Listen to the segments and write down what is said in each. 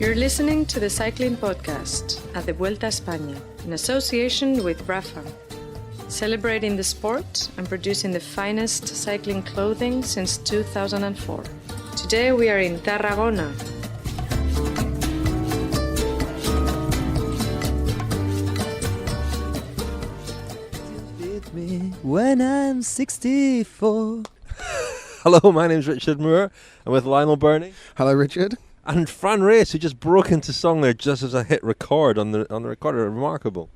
You're listening to the Cycling Podcast at the Vuelta España in association with Rafa, celebrating the sport and producing the finest cycling clothing since 2004. Today we are in Tarragona. When I'm 64. Hello, my name's Richard Moore. I'm with Lionel, Birnie. Hello, Richard. And Fran Reyes, who just broke into song there just as I hit record on the recorder. Remarkable.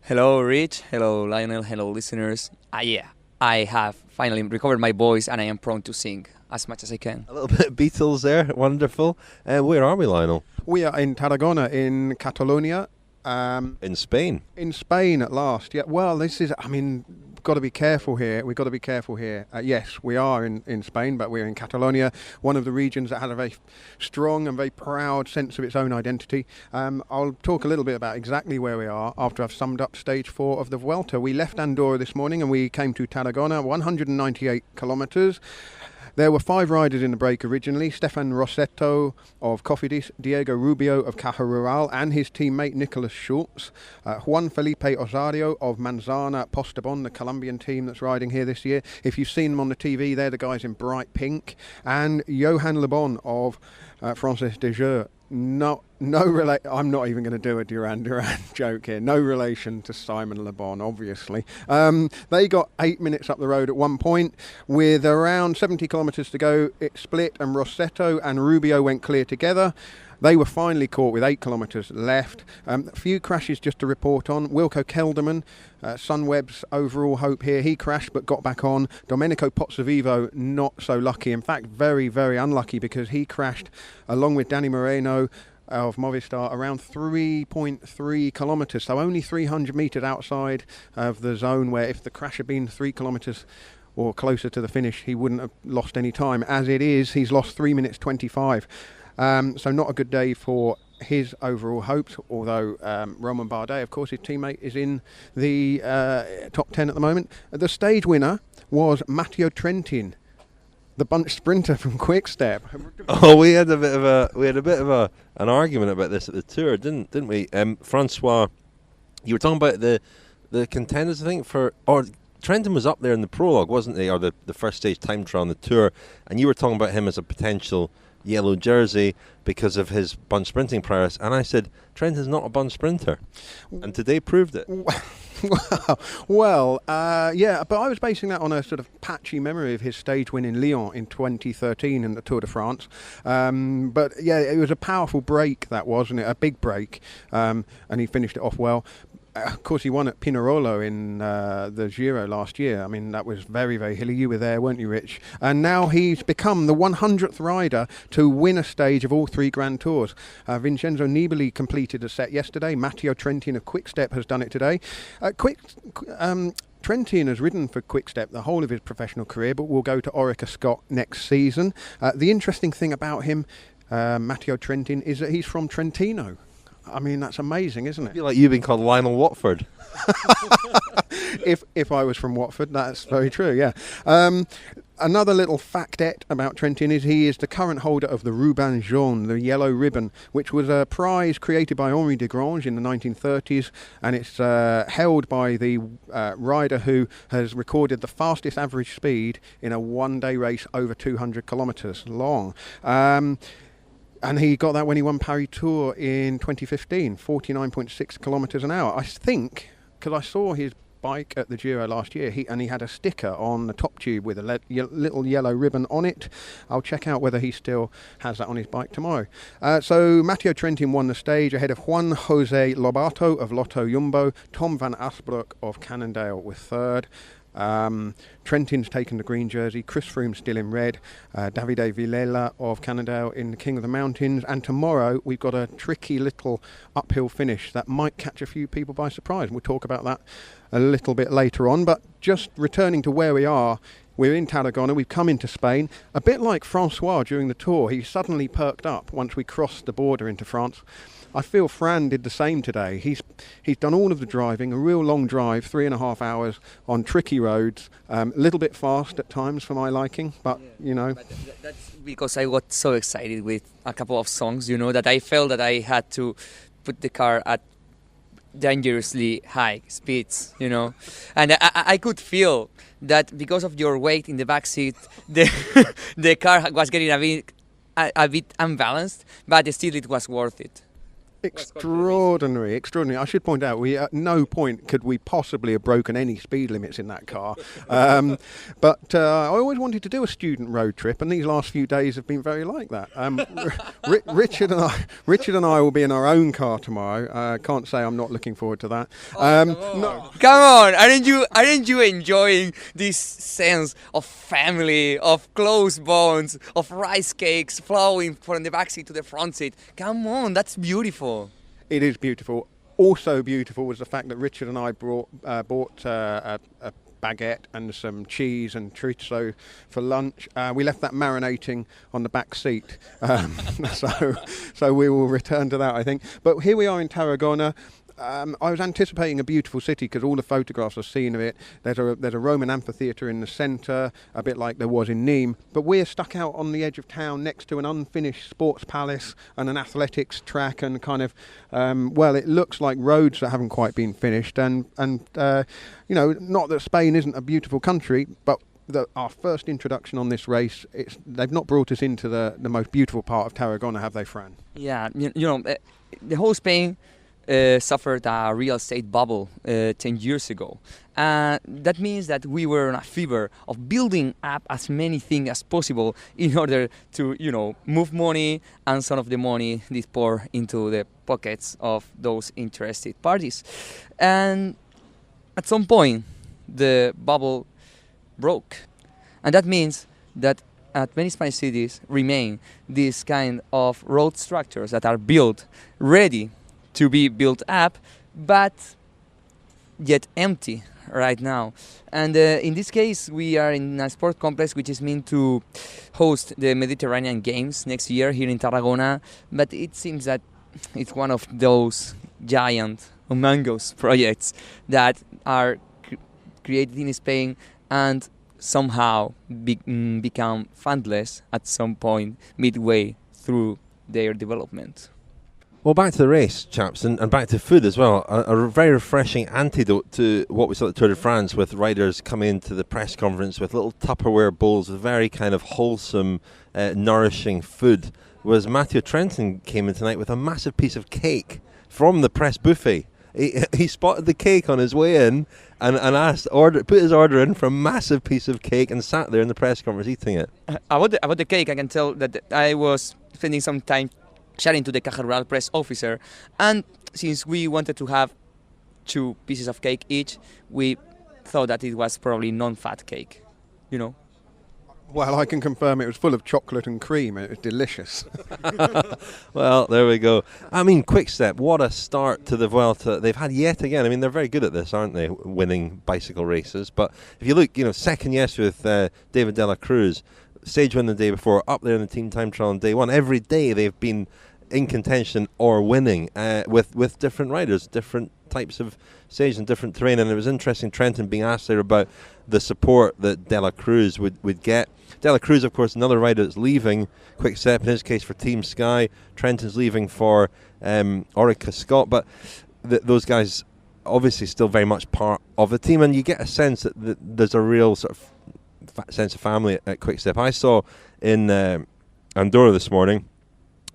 Hello, Rich. Hello, Lionel. Hello, listeners. I have finally recovered my voice and I am prone to sing as much as I can. A little bit of Beatles there. Wonderful. Where are we, Lionel? We are in Tarragona, in Catalonia. In Spain. In Spain at last. Yeah. Well, this is, got to be careful here. We've got to be careful here. Yes, we are in Spain, but we're in Catalonia, one of the regions that has a very strong and very proud sense of its own identity. I'll talk a little bit about exactly where we are after I've summed up stage 4 of the Vuelta. We left Andorra this morning and we came to Tarragona, 198 kilometres. There were 5 riders in the break originally: Stefan Rossetto of Cofidis, Diego Rubio of Caja Rural and his teammate Nicolas Schultz, Juan Felipe Osario of Manzana Postobon, the Colombian team that's riding here this year. If you've seen them on the TV, they're the guys in bright pink, and Johan Lebon of Frances de Jure. I'm not even going to do a Duran Duran joke here. No relation to Simon Le Bon, obviously. They got 8 minutes up the road at one point. With around 70 kilometres to go, it split and Rossetto and Rubio went clear together. They were finally caught with 8 kilometres left. A few crashes just to report on. Wilco Kelderman, Sunweb's overall hope here. He crashed but got back on. Domenico Pozzovivo, not so lucky. In fact, very, very unlucky because he crashed along with Danny Moreno of Movistar around 3.3 kilometres. So only 300 metres outside of the zone where if the crash had been 3 kilometres or closer to the finish, he wouldn't have lost any time. As it is, he's lost 3 minutes 25. So not a good day for his overall hopes, although Romain Bardet, of course, his teammate, is in the top 10 at the moment. The stage winner was Matteo Trentin, the bunch sprinter from Quick Step. Oh, we had a bit of an argument about this at the Tour, didn't we? Francois, you were talking about the contenders, I think, Trentin was up there in the prologue, wasn't he, or the first stage time trial on the Tour, and you were talking about him as a potential yellow jersey because of his bunch sprinting prowess, and I said Trentin's not a bunch sprinter, and today proved it. Well, but I was basing that on a sort of patchy memory of his stage win in Lyon in 2013 in the Tour de France. But yeah, it was a powerful break, that wasn't it? A big break, and he finished it off well. Of course, he won at Pinerolo in the Giro last year. I mean, that was very, very hilly. You were there, weren't you, Rich? And now he's become the 100th rider to win a stage of all 3 Grand Tours. Vincenzo Nibali completed a set yesterday. Matteo Trentin of Quick Step has done it today. Trentin has ridden for Quick Step the whole of his professional career, but will go to Orica Scott next season. The interesting thing about him, Matteo Trentin, is that he's from Trentino. I mean, that's amazing, isn't it? I feel like you've been called Lionel Watford. If I was from Watford, that's very true, yeah. Another little factette about Trentin is he is the current holder of the Ruban Jaune, the yellow ribbon, which was a prize created by Henri Desgrange in the 1930s, and it's held by the rider who has recorded the fastest average speed in a one-day race over 200 kilometres long. And he got that when he won Paris Tour in 2015, 49.6 kilometres an hour. I think, because I saw his bike at the Giro last year, he had a sticker on the top tube with a little yellow ribbon on it. I'll check out whether he still has that on his bike tomorrow. So Matteo Trentin won the stage ahead of Juan Jose Lobato of Lotto Jumbo, Tom Van Asbroeck of Cannondale with third. Trentin's taken the green jersey, Chris Froome's still in red, Davide Villela of Cannondale in the King of the Mountains, and tomorrow we've got a tricky little uphill finish that might catch a few people by surprise. We'll talk about that a little bit later on, but just returning to where we are, we're in Tarragona, we've come into Spain, a bit like Francois during the Tour. He suddenly perked up once we crossed the border into France. I feel Fran did the same today. He's done all of the driving, a real long drive, 3.5 hours on tricky roads, a little bit fast at times for my liking, but But that's because I got so excited with a couple of songs, that I felt that I had to put the car at dangerously high speeds, and I could feel that because of your weight in the back seat, the car was getting a bit unbalanced, but still it was worth it. Extraordinary. I should point out, we at no point could we possibly have broken any speed limits in that car. But I always wanted to do a student road trip, and these last few days have been very like that. Richard and I will be in our own car tomorrow. Can't say I'm not looking forward to that. Come on! Aren't you enjoying this sense of family, of close bonds, of rice cakes flowing from the back seat to the front seat? Come on, that's beautiful. It is beautiful. Also beautiful was the fact that Richard and I bought a baguette and some cheese and chorizo for lunch. We left that marinating on the back seat, so we will return to that, I think. But here we are in Tarragona. I was anticipating a beautiful city because all the photographs I've seen of it, there's a Roman amphitheatre in the centre, a bit like there was in Nîmes, but we're stuck out on the edge of town next to an unfinished sports palace and an athletics track and kind of, it looks like roads that haven't quite been finished, and not that Spain isn't a beautiful country, but our first introduction on this race, they've not brought us into the most beautiful part of Tarragona, have they, Fran? Yeah, the whole Spain suffered a real estate bubble 10 years ago. That means that we were on a fever of building up as many things as possible in order to, move money, and some of the money is poured into the pockets of those interested parties. And at some point, the bubble broke. And that means that at many Spanish cities remain these kind of road structures that are built ready to be built up, but yet empty right now. And in this case, we are in a sport complex which is meant to host the Mediterranean Games next year here in Tarragona, but it seems that it's one of those giant humongous projects that are created in Spain and somehow become fundless at some point midway through their development. Well, back to the race, chaps, and back to food as well. A very refreshing antidote to what we saw at the Tour de France, with riders coming into the press conference with little Tupperware bowls with very kind of wholesome, nourishing food, was Matteo Trentin came in tonight with a massive piece of cake from the press buffet. He spotted the cake on his way in and put his order in for a massive piece of cake and sat there in the press conference eating it. About the cake, I can tell that I was spending some time chatting to the Caja press officer, and since we wanted to have 2 pieces of cake each, we thought that it was probably non-fat cake, Well, I can confirm it was full of chocolate and cream. It was delicious. Well, there we go. I mean, Quick-Step, what a start to the Vuelta they've had yet again. I mean, they're very good at this, aren't they, winning bicycle races? But if you look, second yesterday with David de la Cruz, stage win the day before, up there in the team time trial on day one. Every day they've been in contention or winning with different riders, different types of stage and different terrain. And it was interesting, Trentin being asked there about the support that De La Cruz would get. De La Cruz, of course, another rider that's leaving Quick-Step, in his case for Team Sky. Trentin's leaving for Orica Scott, but those guys obviously still very much part of the team, and you get a sense that there's a real sort of sense of family at Quick-Step. I saw in Andorra this morning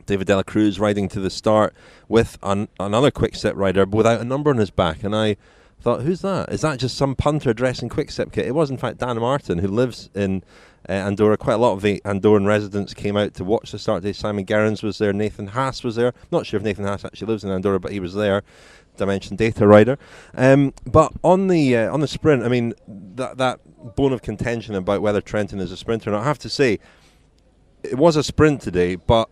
David de la Cruz riding to the start with another Quick-Step rider without a number on his back, and I thought, who's that? Is that just some punter dressed in Quick-Step kit? It was in fact Dan Martin, who lives in Andorra. Quite a lot of the Andorran residents came out to watch the start day. Simon Gerrans was there, Nathan Haas was there. Not sure if Nathan Haas actually lives in Andorra, but he was there. Dimension Data rider. But on the sprint, I mean, that bone of contention about whether Trentin is a sprinter or not, I have to say, it was a sprint today, but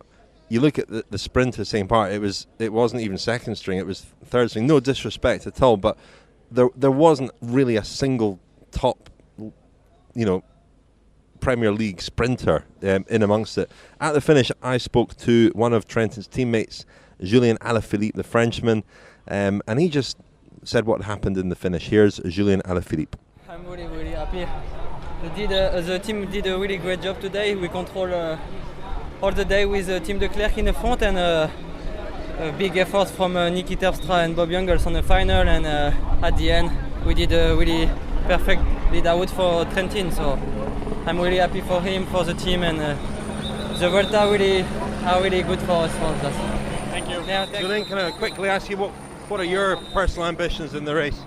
you look at the sprint of St. Part, it wasn't even second string, it was third string. No disrespect at all, but there wasn't really a single top, Premier League sprinter in amongst it. At the finish, I spoke to one of Trentin's teammates, Julian Alaphilippe, the Frenchman, and he just said what happened in the finish. Here's Julian Alaphilippe. I'm really, really happy. The team did a really great job today. We control all the day with Team de Klerk in the front, and a big effort from Niki Terpstra and Bob Jungels on the final, and at the end we did a really perfect lead out for Trentin, so I'm really happy for him, for the team, and the Vuelta are really good for us. Thank you. Yeah, Julian, can I quickly ask you what are your personal ambitions in the race?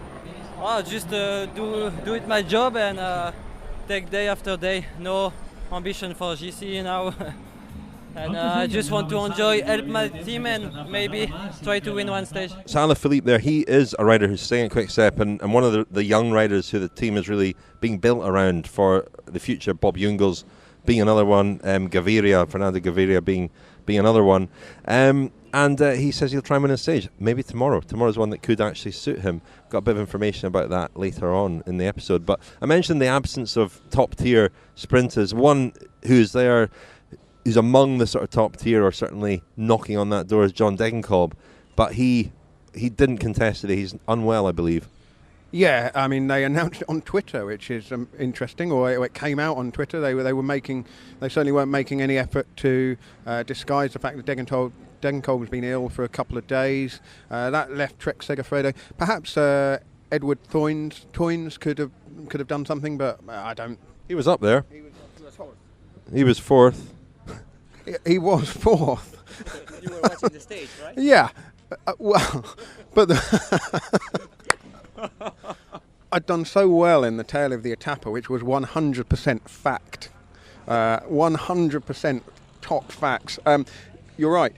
Just do it my job and take day after day. No ambition for GC now. And I just want to enjoy, help my team, and maybe try to win one stage. So Alaphilippe there, he is a rider who's staying at Quick-Step, and one of the young riders who the team is really being built around for the future. Bob Jungels being another one, Fernando Gaviria being another one. And he says he'll try and win a stage, maybe tomorrow. Tomorrow's one that could actually suit him. Got a bit of information about that later on in the episode. But I mentioned the absence of top-tier sprinters. One who's there, who's among the sort of top tier, or certainly knocking on that door, is John Degenkolb. But he didn't contest today. He's unwell, I believe. Yeah, I mean, they announced it on Twitter, which is interesting, or it came out on Twitter. They certainly weren't making any effort to disguise the fact that Degenkolb has been ill for a couple of days. That left Trek-Segafredo. Perhaps Edward Toynes could have done something, but I don't. He was up there. He was fourth. He was fourth. You were watching the stage, right? Yeah. Well, but I'd done so well in the tail of the Etapa, which was 100% fact. 100% top facts. You're right.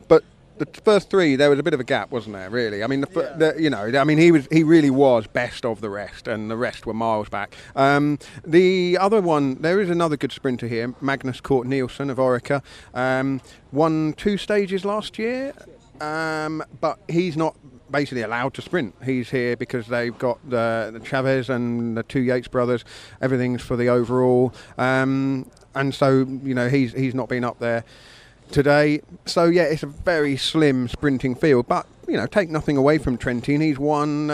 But the first three, there was a bit of a gap, wasn't there? Really, I mean, he really was best of the rest, and the rest were miles back. The other one, there is another good sprinter here, Magnus Cort Nielsen of Orica, won 2 stages last year, but he's not basically allowed to sprint. He's here because they've got the Chavez and the 2 Yates brothers. Everything's for the overall, and so he's not been up there today. So yeah, it's a very slim sprinting field, but take nothing away from Trentin. He's won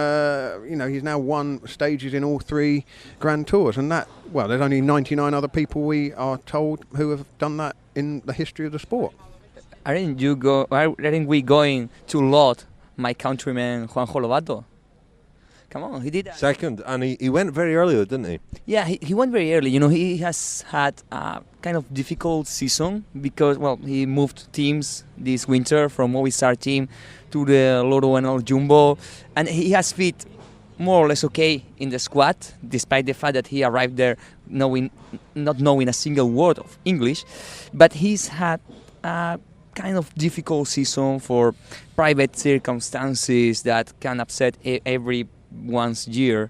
he's now won stages in all 3 Grand Tours, and there's only 99 other people, we are told, who have done that in the history of the sport. Aren't we going to laud my countryman Juanjo Lobato? Come on, he did that. Second, and he went very early though, didn't he? Yeah, he went very early. He has had a kind of difficult season because, he moved teams this winter from Movistar team to the Lotto NL Jumbo, and he has fit more or less okay in the squad, despite the fact that he arrived there not knowing a single word of English. But he's had a kind of difficult season for private circumstances that can upset everyone's year,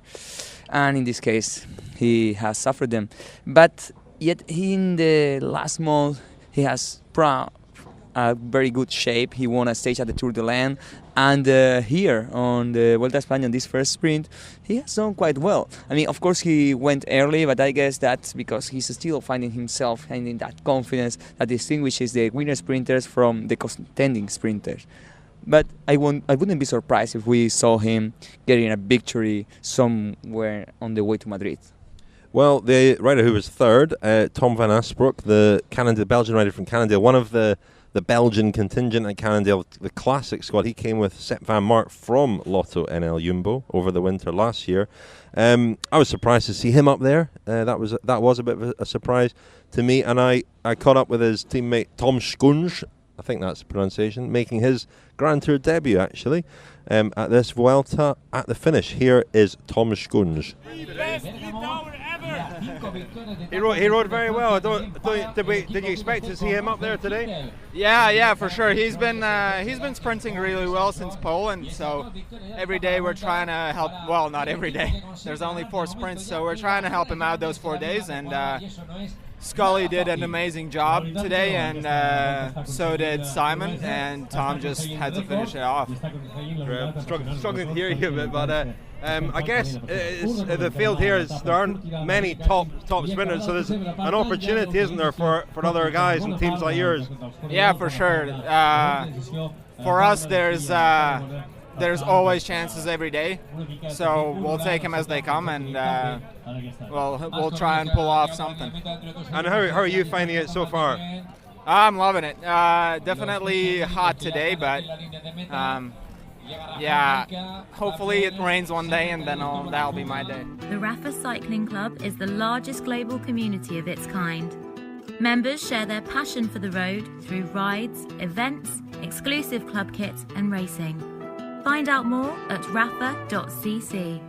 and in this case he has suffered them. But yet in the last month he has a very good shape. He won a stage at the Tour de l'Ain, and here on the Vuelta a España, this first sprint, he has done quite well. I mean, of course he went early, but I guess that's because he's still finding that confidence that distinguishes the winner sprinters from the contending sprinters. But I wouldn't be surprised if we saw him getting a victory somewhere on the way to Madrid. Well, the rider who was third, Tom Van Asbroeck, the Belgian rider from Cannondale, one of the Belgian contingent at Cannondale, the classic squad. He came with Sepp van Mark from Lotto NL Jumbo over the winter last year. I was surprised to see him up there. That was a bit of a surprise to me, and I caught up with his teammate Tom Skuijns, I think that's the pronunciation, making his Grand Tour debut actually at this Vuelta. At the finish, here is Tom Skuijns. He rode very well. Did you expect to see him up there today? Yeah, for sure. He's been sprinting really well since Poland. So every day we're trying to help. Well, not every day. There's only 4 sprints, so we're trying to help him out those 4 days. And Scully did an amazing job today, and so did Simon, and Tom just had to finish it off. Struggling to hear you a bit, but I guess the field here there aren't many top sprinters, so there's an opportunity, isn't there, for other guys and teams like yours? Yeah, for sure. For us, there's always chances every day, so we'll take them as they come, and we'll try and pull off something. And how are you finding it so far? I'm loving it. Definitely hot today, but yeah, hopefully it rains one day, and then that'll be my day. The Rapha Cycling Club is the largest global community of its kind. Members share their passion for the road through rides, events, exclusive club kits and racing. Find out more at rapha.cc.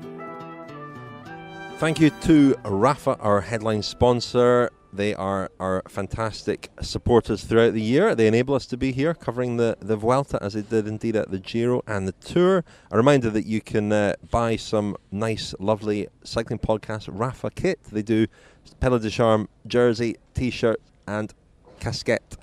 Thank you to Rapha, our headline sponsor. They are our fantastic supporters throughout the year. They enable us to be here covering the Vuelta, as they did indeed at the Giro and the Tour. A reminder that you can buy some nice, lovely Cycling Podcast Rapha kit. They do Pelo de Charme jersey, T-shirt and casquette.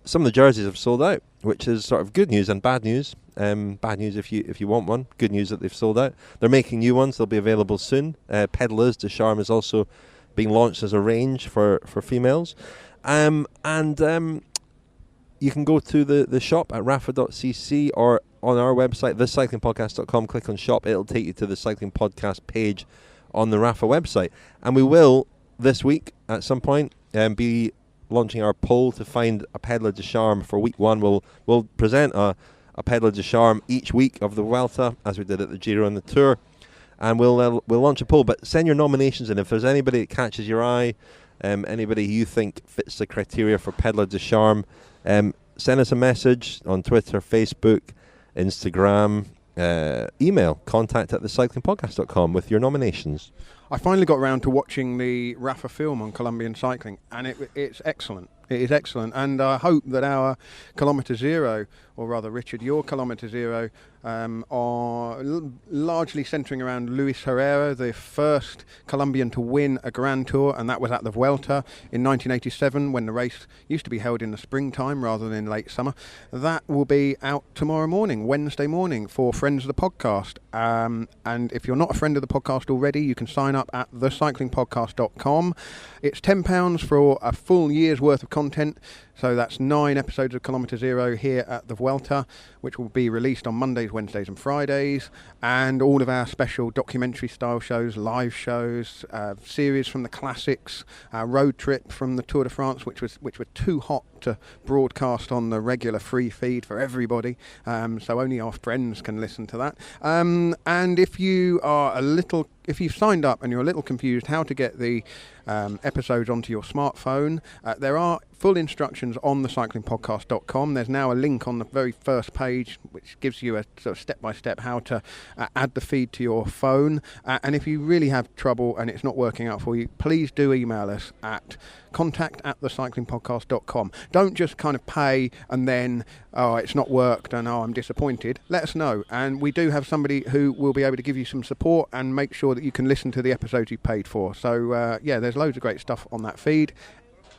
Some of the jerseys have sold out, which is sort of good news and bad news. Bad news if you want one. Good news that they've sold out. They're making new ones. They'll be available soon. Pedalers de Charme is also being launched as a range for females. And you can go to the shop at rapha.cc or on our website, thecyclingpodcast.com. Click on shop. It'll take you to the Cycling Podcast page on the Rapha website. And we will, this week, at some point, be launching our poll to find a Pedaler de Charme for week 1. We'll present a Pedaler de Charme each week of the Vuelta, as we did at the Giro and the Tour, and we'll launch a poll. But send your nominations in. If there's anybody that catches your eye, anybody you think fits the criteria for Pedaler de Charme, send us a message on Twitter, Facebook, Instagram, email contact@thecyclingpodcast.com with your nominations. I finally got around to watching the Rapha film on Colombian cycling, and it's excellent. It is excellent, and I hope that our Kilometre Zero, or rather Richard, your Kilometre Zero, are largely centering around Luis Herrera, the first Colombian to win a Grand Tour, and that was at the Vuelta in 1987, when the race used to be held in the springtime rather than in late summer. That will be out tomorrow morning, Wednesday morning, for friends of the podcast. And if you're not a friend of the podcast already, you can sign up at thecyclingpodcast.com. It's £10 for a full year's worth of content. So that's 9 episodes of Kilometre Zero here at the Vuelta, which will be released on Mondays, Wednesdays and Fridays, and all of our special documentary-style shows, live shows, series from the classics, our road trip from the Tour de France, which were too hot to broadcast on the regular free feed for everybody, so only our friends can listen to that. And if you've signed up and you're a little confused how to get the episodes onto your smartphone, there are full instructions on thecyclingpodcast.com. There's now a link on the very first page which gives you a sort of step-by-step how to add the feed to your phone. And if you really have trouble and it's not working out for you, please do email us at contact@thecyclingpodcast.com. Don't just kind of pay and then, oh, it's not worked and oh, I'm disappointed. Let us know. And we do have somebody who will be able to give you some support and make sure that you can listen to the episodes you paid for. So, there's loads of great stuff on that feed.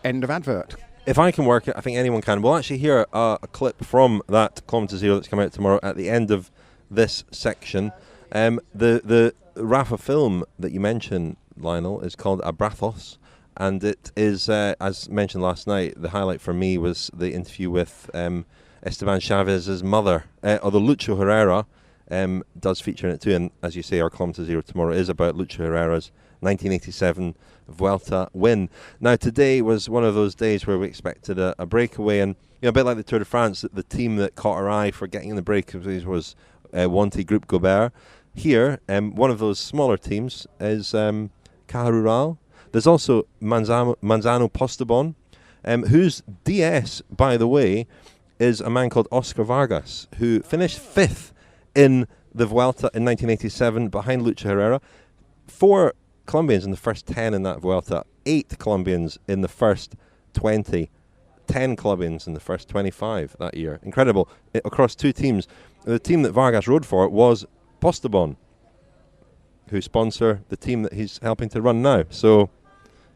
End of advert. If I can work it, I think anyone can. We'll actually hear a clip from that Kilometre Zero that's coming out tomorrow at the end of this section. The Rapha film that you mentioned, Lionel, is called Abrazos, and it is, as mentioned last night, the highlight for me was the interview with Esteban Chavez's mother, although Lucho Herrera does feature in it too, and as you say, our Kilometre Zero tomorrow is about Lucho Herrera's 1987 Vuelta win. Now, today was one of those days where we expected a breakaway, and a bit like the Tour de France, the team that caught our eye for getting in the breakaways was Wanty Group Gobert. Here, one of those smaller teams is Caja Rural. There's also Manzano Postobon, whose DS, by the way, is a man called Oscar Vargas, who finished 5th in the Vuelta in 1987 behind Lucho Herrera. 4 Colombians in the first 10 in that Vuelta, 8 Colombians in the first 20, 10 Colombians in the first 25 that year. Incredible. Across 2 teams. The team that Vargas rode for was Postobon, who sponsor the team that he's helping to run now. So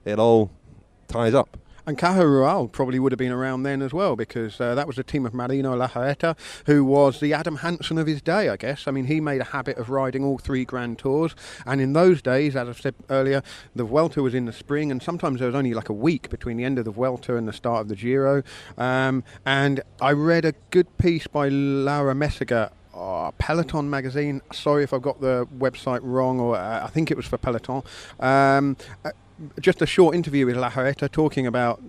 it all ties up. And Caja Rural probably would have been around then as well, because that was a team of Marino Lampaert, who was the Adam Hansen of his day, I guess. I mean, he made a habit of riding all 3 Grand Tours, and in those days, as I've said earlier, the Vuelta was in the spring, and sometimes there was only like a week between the end of the Vuelta and the start of the Giro. And I read a good piece by Laura Messiger, Peloton magazine. Sorry if I've got the website wrong, or I think it was for Peloton. Just a short interview with Lampaert talking about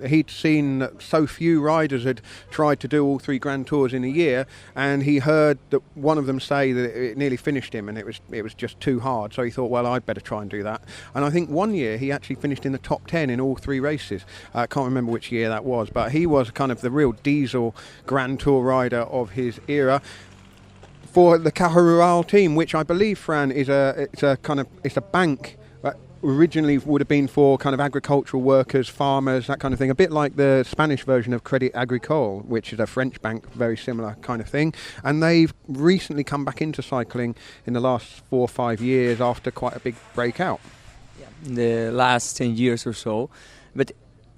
he'd seen so few riders had tried to do all 3 Grand Tours in a year, and he heard that one of them say that it nearly finished him and it was just too hard. So he thought, well, I'd better try and do that. And I think one year he actually finished in the top 10 in all 3 races. I can't remember which year that was, but he was kind of the real diesel Grand Tour rider of his era. For the Caja Rural team, which I believe, Fran, it's a bank. Originally would have been for kind of agricultural workers, farmers, that kind of thing, a bit like the Spanish version of Crédit Agricole, which is a French bank, very similar kind of thing. And they've recently come back into cycling in the last 4 or 5 years after quite a big breakout. Yeah, the last 10 years or so. But,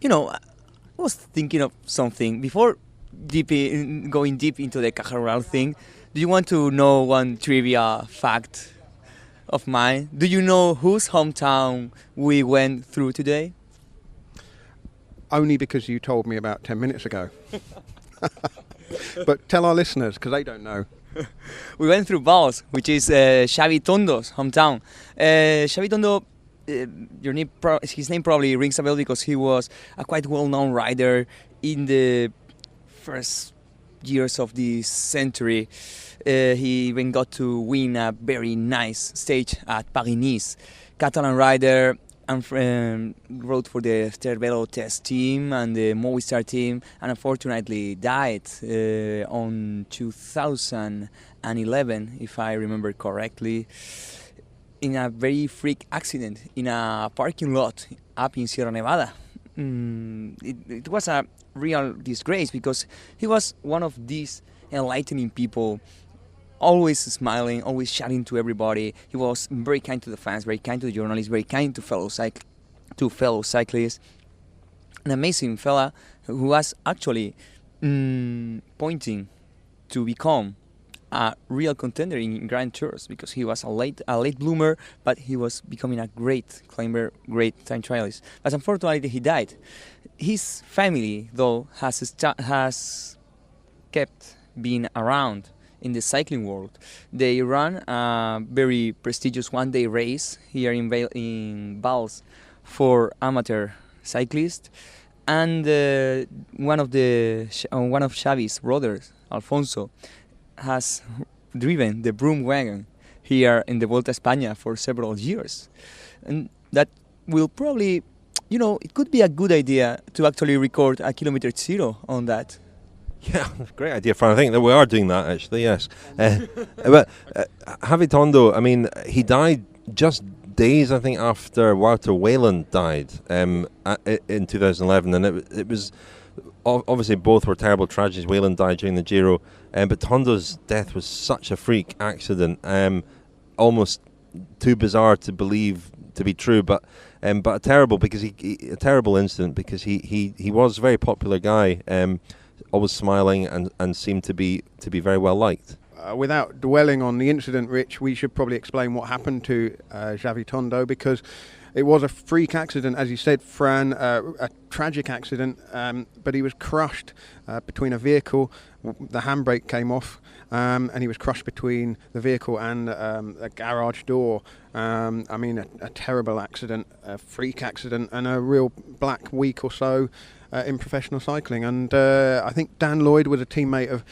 I was thinking of something. Before going deep into the Caja Rural thing, do you want to know one trivia fact of mine? Do you know whose hometown we went through today? Only because you told me about 10 minutes ago. But tell our listeners, because they don't know. We went through Valls, which is Xavi Tondo's hometown. Xavi Tondo, his name probably rings a bell because he was a quite well-known rider in the first years of this century. He even got to win a very nice stage at Paris-Nice. Catalan rider, and rode for the Escaldes-Engordany test team and the Movistar team, and unfortunately died on 2011, if I remember correctly, in a very freak accident in a parking lot up in Sierra Nevada. It was a real disgrace because he was one of these enlightening people, always smiling, always chatting to everybody. He was very kind to the fans, very kind to the journalists, very kind to fellow cyclists. An amazing fella who was actually pointing to become a real contender in Grand Tours because he was a late bloomer, but he was becoming a great climber, great time trialist. But unfortunately, he died. His family, though, has kept being around in the cycling world. They run a very prestigious one-day race here in Valls for amateur cyclists, and one of Xavi's brothers, Alfonso, has driven the broom wagon here in the Vuelta a España for several years, and that will probably, it could be a good idea to actually record a kilometer zero on that. Yeah, great idea, Fran. I think that we are doing that, actually, yes. But Xavi Tondo, I mean, he died just days, I think, after Wouter Wayland died in 2011. And it was, obviously, both were terrible tragedies. Wayland died during the Giro, but Tondo's death was such a freak accident, almost too bizarre to believe to be true, but a terrible incident because he was a very popular guy. Always smiling and seemed to be very well liked. Without dwelling on the incident, Rich, we should probably explain what happened to Xavi Tondo, because it was a freak accident, as you said, Fran, a tragic accident, but he was crushed between a vehicle. The handbrake came off, and he was crushed between the vehicle and a garage door. I mean, a terrible accident, a freak accident, and a real black week or so in professional cycling. And I think Dan Lloyd was a teammate of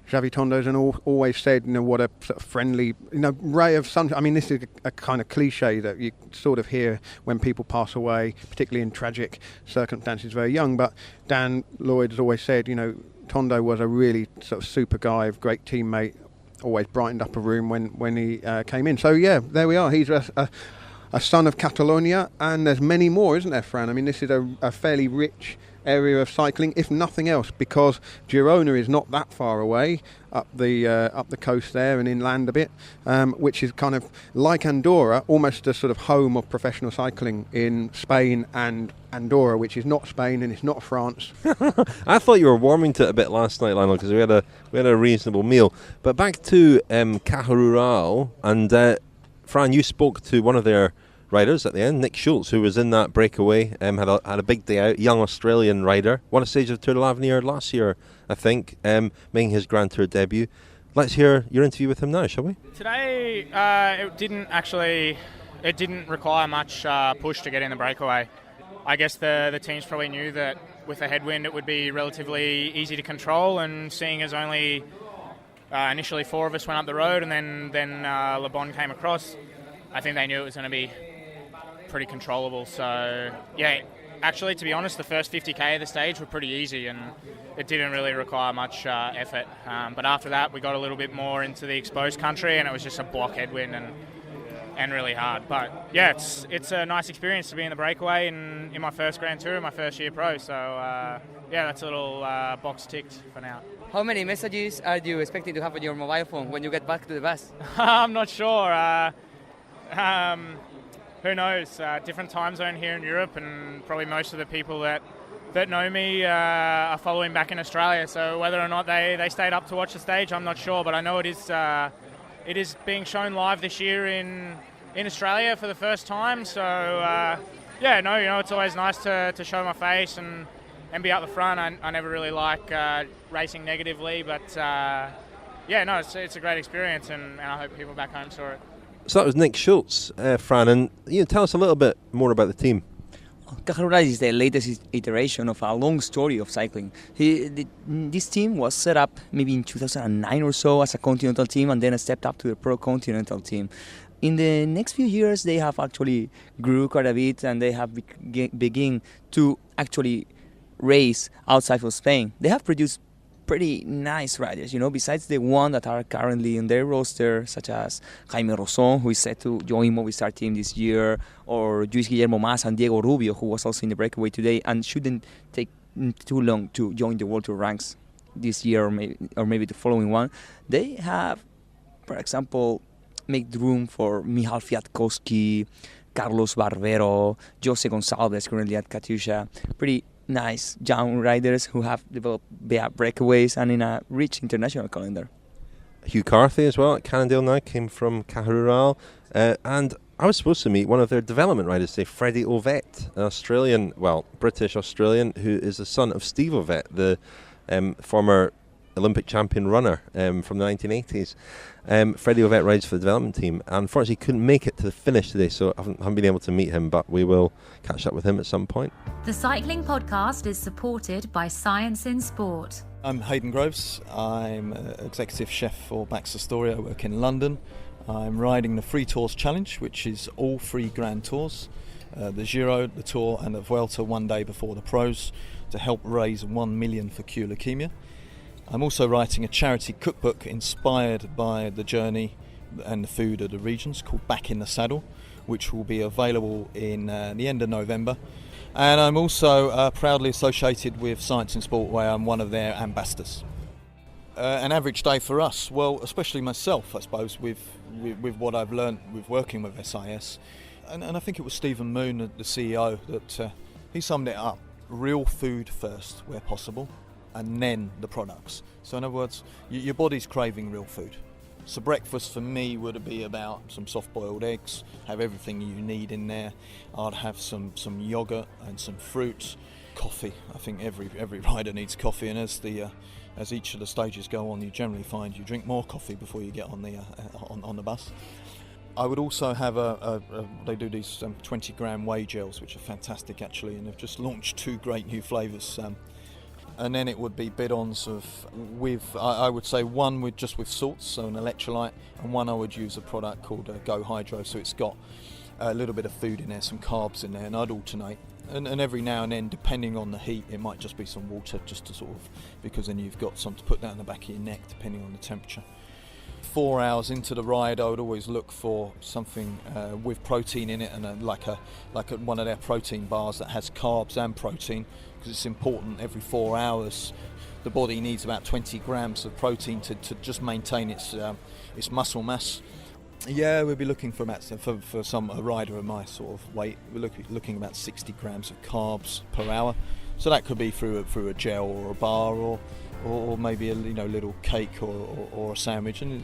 Xavi Tondo's and always said, what a sort of friendly, ray of sunshine. I mean, this is a kind of cliche that you sort of hear when people pass away, particularly in tragic circumstances, very young. But Dan Lloyd has always said, Tondo was a really sort of super guy, a great teammate, always brightened up a room when he came in. So yeah, there we are. He's a son of Catalonia, and there's many more, isn't there, Fran? I mean, this is a fairly rich area of cycling, if nothing else, because Girona is not that far away up the coast there and inland a bit, which is kind of like Andorra, almost a sort of home of professional cycling in Spain and Andorra, which is not Spain and it's not France. I thought you were warming to it a bit last night, Lionel, because we had a reasonable meal. But back to Caja Rural, and Fran, you spoke to one of their riders at the end, Nick Schultz, who was in that breakaway, had a big day out, young Australian rider, won a stage of Tour de l'Avenir last year, I think, making his Grand Tour debut. Let's hear your interview with him now, shall we? Today, it didn't require much push to get in the breakaway. I guess the teams probably knew that with a headwind it would be relatively easy to control, and seeing as only initially 4 of us went up the road and then Le Bon came across, I think they knew it was going to be pretty controllable. So yeah, actually, to be honest, the first 50k of the stage were pretty easy and it didn't really require much effort, but after that we got a little bit more into the exposed country and it was just a block headwind and really hard. But yeah, it's a nice experience to be in the breakaway in my first Grand Tour, my first year pro, so yeah, that's a little box ticked for now. How many messages are you expecting to have on your mobile phone when you get back to the bus? I'm not sure. Who knows? Different time zone here in Europe, and probably most of the people that know me are following back in Australia. So whether or not they stayed up to watch the stage, I'm not sure. But I know it is being shown live this year in Australia for the first time. So yeah, no, it's always nice to show my face and be out the front. I never really like racing negatively, but yeah, no, it's a great experience, and I hope people back home saw it. So that was Nick Schultz, Fran, and tell us a little bit more about the team. Caja Rural is the latest iteration of a long story of cycling. This team was set up maybe in 2009 or so as a continental team, and then stepped up to the pro continental team. In the next few years, they have actually grew quite a bit, and they have begun to actually race outside of Spain. They have produced pretty nice riders, besides the one that are currently in their roster, such as Jaime Rosson, who is set to join Movistar team this year, or Luis Guillermo Mas and Diego Rubio, who was also in the breakaway today and shouldn't take too long to join the World Tour ranks this year or maybe the following one. They have, for example, made room for Michal Kwiatkowski, Carlos Barbero, Jose Gonçalves, currently at Katusha. Pretty nice young riders who have developed breakaways and in a rich international calendar. Hugh Carthy as well at Cannondale now came from Caja Rural, and I was supposed to meet one of their development riders today, Freddie Ovett, an British Australian, who is the son of Steve Ovett, the former Olympic champion runner from the 1980s. Freddie Ovett rides for the development team. Unfortunately, he couldn't make it to the finish today, so I haven't been able to meet him, but we will catch up with him at some point. The Cycling Podcast is supported by Science in Sport. I'm Hayden Groves. I'm executive chef for Baxter Story. I work in London. I'm riding the Free Tours Challenge, which is all 3 Grand Tours, the Giro, the Tour and the Vuelta one day before the pros, to help raise 1 million for cure leukemia. I'm also writing a charity cookbook inspired by the journey and the food of the regions called Back in the Saddle, which will be available in the end of November. And I'm also proudly associated with Science in Sport, where I'm one of their ambassadors. An average day for us, well, especially myself, I suppose, with what I've learned with working with SIS. And I think it was Stephen Moon, the CEO, that he summed it up. Real food first, where possible, and then the products. So in other words, your body's craving real food. So breakfast for me would be about some soft-boiled eggs, have everything you need in there. I'd have some yogurt and some fruits, coffee. I think every rider needs coffee, and as each of the stages go on, you generally find you drink more coffee before you get on the bus. I would also have they do these 20-gram whey gels, which are fantastic actually, and they've just launched 2 great new flavours. And then it would be bidons I would say one with salts, so an electrolyte, and one I would use a product called Go Hydro, so it's got a little bit of food in there, some carbs in there, and I'd alternate. And every now and then, depending on the heat, it might just be some water, just to sort of, because then you've got some to put down the back of your neck, depending on the temperature. 4 hours into the ride, I would always look for something with protein in it, and like one of their protein bars that has carbs and protein, because it's important. Every 4 hours the body needs about 20 grams of protein to just maintain its muscle mass. Yeah, we'll be looking for a rider of my sort of weight, we're looking about 60 grams of carbs per hour. So that could be through a gel or a bar, or maybe a little cake or a sandwich. And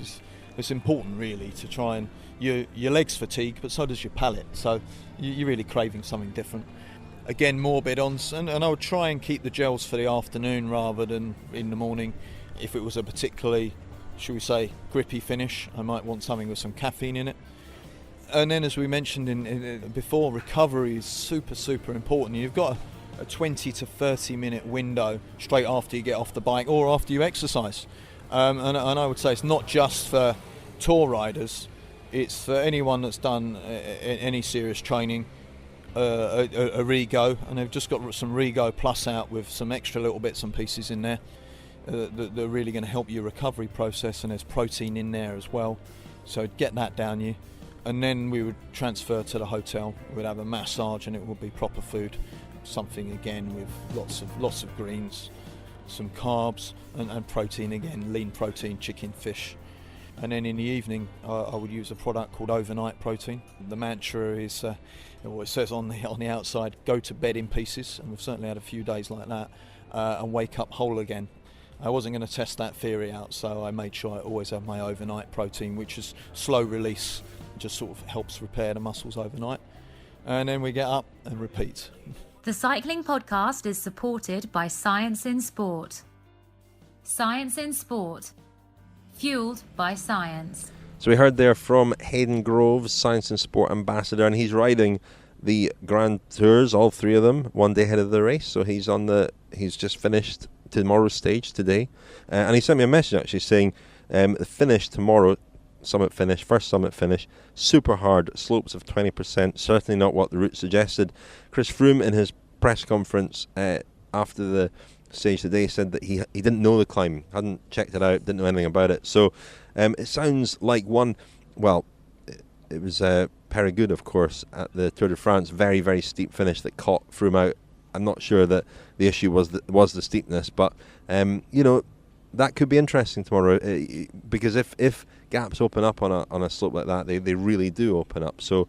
it's important really to try and your legs fatigue, but so does your palate. So you're really craving something different. Again, more bidons, and I would try and keep the gels for the afternoon rather than in the morning. If it was a particularly, should we say, grippy finish, I might want something with some caffeine in it. And then, as we mentioned before, recovery is super important. You've got a 20 to 30 minute window straight after you get off the bike or after you exercise. And I would say it's not just for tour riders, it's for anyone that's done any serious training. A Rego, and they've just got some Rego Plus out with some extra little bits and pieces in there that are really going to help your recovery process, and there's protein in there as well, so get that down you. And then we would transfer to the hotel, we'd have a massage, and it would be proper food, something again with lots of greens, some carbs and protein, again lean protein, chicken, fish. And then in the evening I would use a product called overnight protein. The mantra is, it says on the outside, go to bed in pieces, and we've certainly had a few days like that, and wake up whole again. I wasn't going to test that theory out, so I made sure I always have my overnight protein, which is slow release, just sort of helps repair the muscles overnight. And then we get up and repeat. The Cycling Podcast is supported by Science in Sport. Science in Sport. Fueled by science. So we heard there from Hayden Groves, Science and Sport Ambassador, and he's riding the Grand Tours, all three of them, one day ahead of the race. So he's just finished tomorrow's stage today. And he sent me a message actually saying the finish tomorrow, first summit finish, super hard, slopes of 20%, certainly not what the route suggested. Chris Froome in his press conference after the stage today said that he didn't know the climb, hadn't checked it out, didn't know anything about it. So it sounds like it was Périgueux, of course, at the Tour de France, very, very steep finish that caught Froome out. I'm not sure that the issue was the steepness, but that could be interesting tomorrow, because if gaps open up on a slope like that, they really do open up. So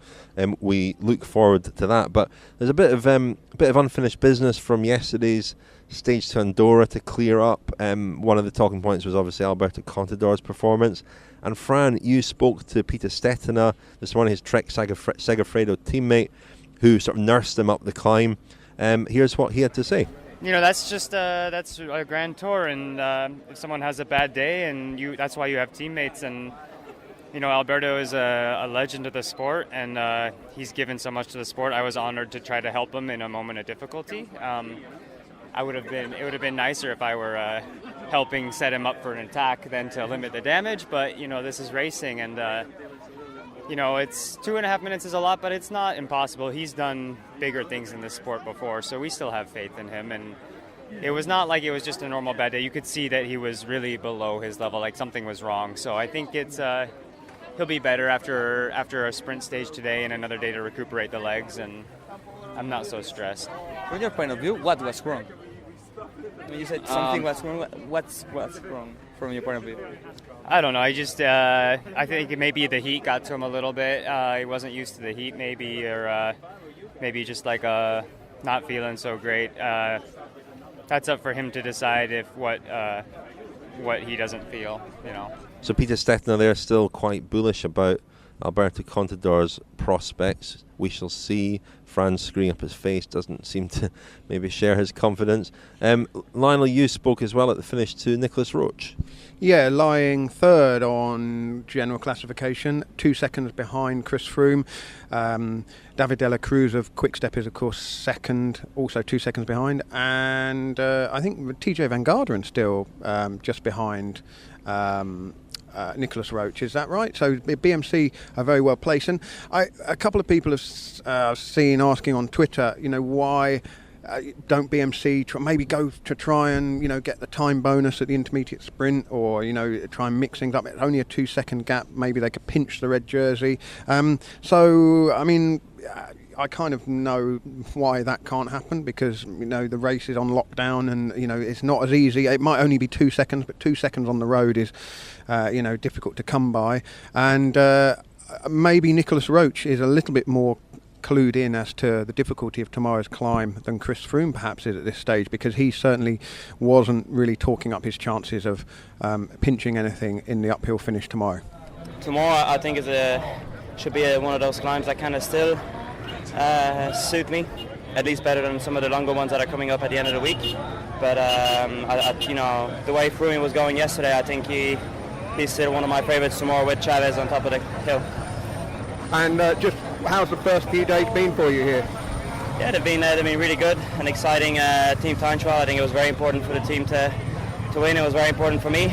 we look forward to that. But there's a bit of unfinished business from yesterday's stage to Andorra to clear up. One of the talking points was obviously Alberto Contador's performance. And Fran, you spoke to Peter Stetina this morning, his Trek-Segafredo teammate, who sort of nursed him up the climb. Here's what he had to say. That's just that's a Grand Tour, and if someone has a bad day, and that's why you have teammates. And Alberto is a legend of the sport, and he's given so much to the sport. I was honored to try to help him in a moment of difficulty. It would have been nicer if I were helping set him up for an attack than to limit the damage. But this is racing, and it's 2.5 minutes is a lot, but it's not impossible. He's done bigger things in this sport before, so we still have faith in him. And it was not like it was just a normal bad day. You could see that he was really below his level, like something was wrong. So I think he'll be better after a sprint stage today and another day to recuperate the legs, and I'm not so stressed. From your point of view, what was wrong? You said something was wrong. What's wrong from your point of view? I don't know. I think maybe the heat got to him a little bit. He wasn't used to the heat, maybe, or maybe just like not feeling so great. That's up for him to decide if what he doesn't feel. So Peter Stetina there still quite bullish about Alberto Contador's prospects. We shall see. Fran screwing up his face doesn't seem to maybe share his confidence. Lionel, you spoke as well at the finish to Nicolas Roche. Yeah, lying third on general classification, 2 seconds behind Chris Froome. David de la Cruz of Quick-Step is, of course, second, also 2 seconds behind. And I think TJ Van Garderen still just behind Nicolas Roche, is that right? So BMC are very well placed. And a couple of people have seen asking on Twitter, why don't BMC, maybe go to try and, get the time bonus at the intermediate sprint, or, try and mix things up. It's only a 2-second gap. Maybe they could pinch the red jersey. I kind of know why that can't happen, because the race is on lockdown, and it's not as easy. It might only be 2 seconds, but 2 seconds on the road is difficult to come by. And maybe Nicolas Roche is a little bit more clued in as to the difficulty of tomorrow's climb than Chris Froome perhaps is at this stage, because he certainly wasn't really talking up his chances of pinching anything in the uphill finish tomorrow. Tomorrow I think should be one of those climbs that kind of still suit me, at least better than some of the longer ones that are coming up at the end of the week. But the way Froome was going yesterday, I think he's still one of my favourites tomorrow with Chavez on top of the hill. And just how's the first few days been for you here? Yeah, they've been really good and exciting. Team time trial, I think it was very important for the team to win. It was very important for me.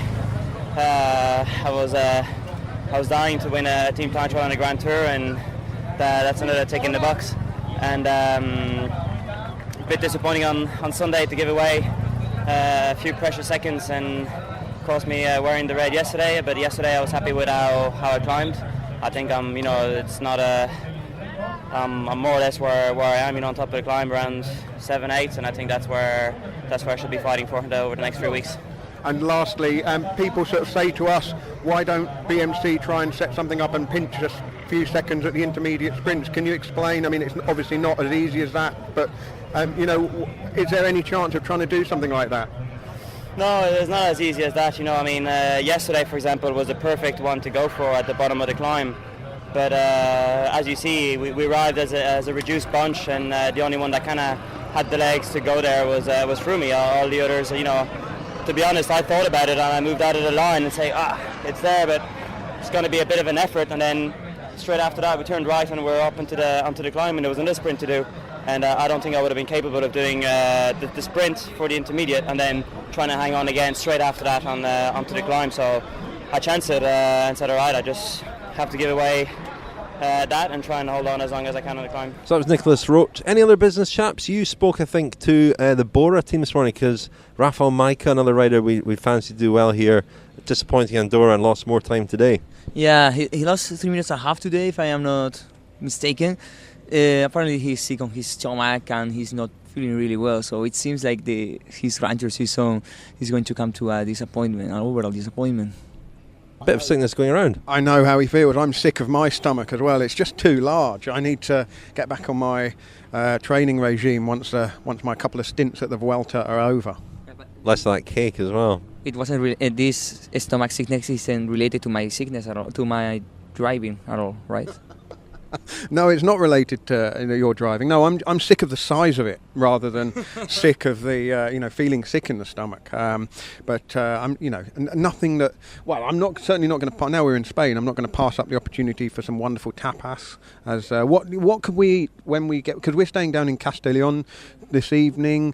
I was dying to win a team time trial on the Grand Tour, and that's another tick in the box. And a bit disappointing on Sunday to give away a few precious seconds and cost me wearing the red yesterday. But yesterday I was happy with how I climbed. I think it's not I'm more or less where I am, on top of the climb around 7-8, and I think that's where I should be fighting for over the next 3 weeks. And lastly, people sort of say to us, why don't BMC try and set something up and pinch a few seconds at the intermediate sprints? Can you explain? I mean, it's obviously not as easy as that, but is there any chance of trying to do something like that? No, it's not as easy as that. Yesterday, for example, was the perfect one to go for at the bottom of the climb. But as you see, we arrived as a reduced bunch, and the only one that kind of had the legs to go there was Froome. All the others, to be honest, I thought about it and I moved out of the line and say, it's there, but it's going to be a bit of an effort. And then straight after that, we turned right and we're up onto the climb, and there was another sprint to do. And I don't think I would have been capable of doing the sprint for the intermediate and then trying to hang on again straight after that onto the climb. So I chanced it and said, all right, I just have to give away that and try and hold on as long as I can on the climb. So that was Nicolas Roche. Any other business chaps? You spoke, I think, to the Bora team this morning, because Rafael Maika, another rider we fancy to do well here, disappointing Andorra and lost more time today. Yeah, he lost 3 minutes and a half today, if I am not mistaken. Apparently he's sick on his stomach and he's not feeling really well, so it seems like his Ranger season is going to come to a disappointment, an overall disappointment. Bit of sickness going around. I know how he feels. I'm sick of my stomach as well. It's just too large. I need to get back on my training regime once my couple of stints at the Vuelta are over. Less of that cake as well. It wasn't really, this stomach sickness isn't related to my sickness at all, to my driving at all, right? No, it's not related to your driving. No, I'm sick of the size of it rather than sick of the feeling sick in the stomach. But I'm nothing that. Well, I'm certainly not going to. Now we're in Spain. I'm not going to pass up the opportunity for some wonderful tapas. As what could we eat when we get? Because we're staying down in Castellón this evening,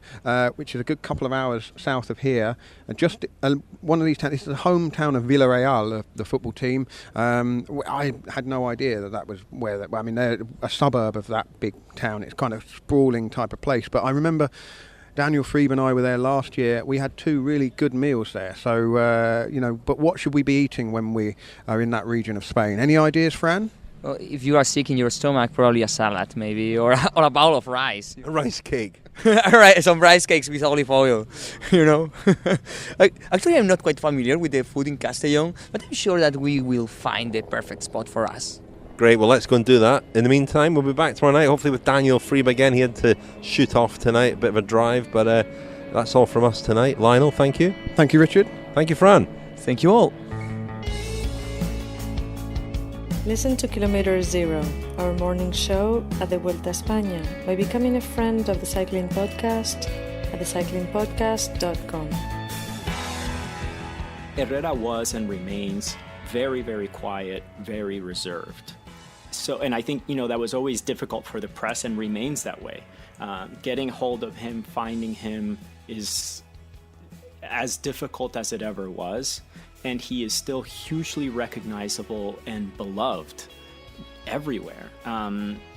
which is a good couple of hours south of here. Just one of these towns. This is the hometown of Villarreal, the football team. I had no idea that was where. I mean, they're a suburb of that big town. It's kind of sprawling type of place. But I remember Daniel Freeb and I were there last year. We had 2 really good meals there. So, but what should we be eating when we are in that region of Spain? Any ideas, Fran? Well, if you are sick in your stomach, probably a salad maybe, or a bowl of rice. A rice cake. Right, some rice cakes with olive oil, Actually, I'm not quite familiar with the food in Castellón, but I'm sure that we will find the perfect spot for us. Great, well, let's go and do that. In the meantime, we'll be back tomorrow night, hopefully with Daniel Freeb again. He had to shoot off tonight, a bit of a drive, but that's all from us tonight. Lionel, thank you. Thank you, Richard. Thank you, Fran. Thank you all. Listen to Kilometer Zero, our morning show at the Vuelta España, by becoming a friend of the Cycling Podcast at thecyclingpodcast.com. Herrera was and remains very, very quiet, very reserved. So, and I think, that was always difficult for the press and remains that way. Getting hold of him, finding him is as difficult as it ever was. And he is still hugely recognizable and beloved everywhere.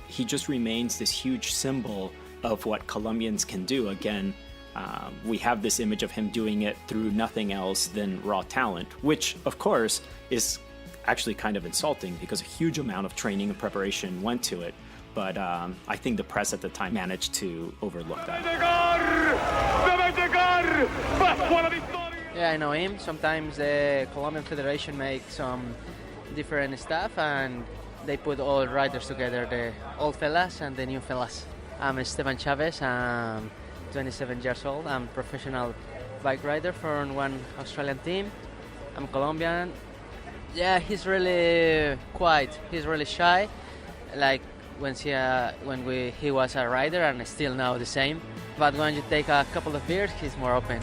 He just remains this huge symbol of what Colombians can do. Again, we have this image of him doing it through nothing else than raw talent, which of course is actually kind of insulting because a huge amount of training and preparation went to it. But I think the press at the time managed to overlook that. Yeah, I know him. Sometimes the Colombian Federation makes some different stuff and they put all riders together, the old fellas and the new fellas. I'm Esteban Chavez. I'm 27 years old. I'm a professional bike rider for one Australian team. I'm Colombian. Yeah, he's really quiet. He's really shy, like when he was a rider, and still now the same. But when you take a couple of beers, he's more open.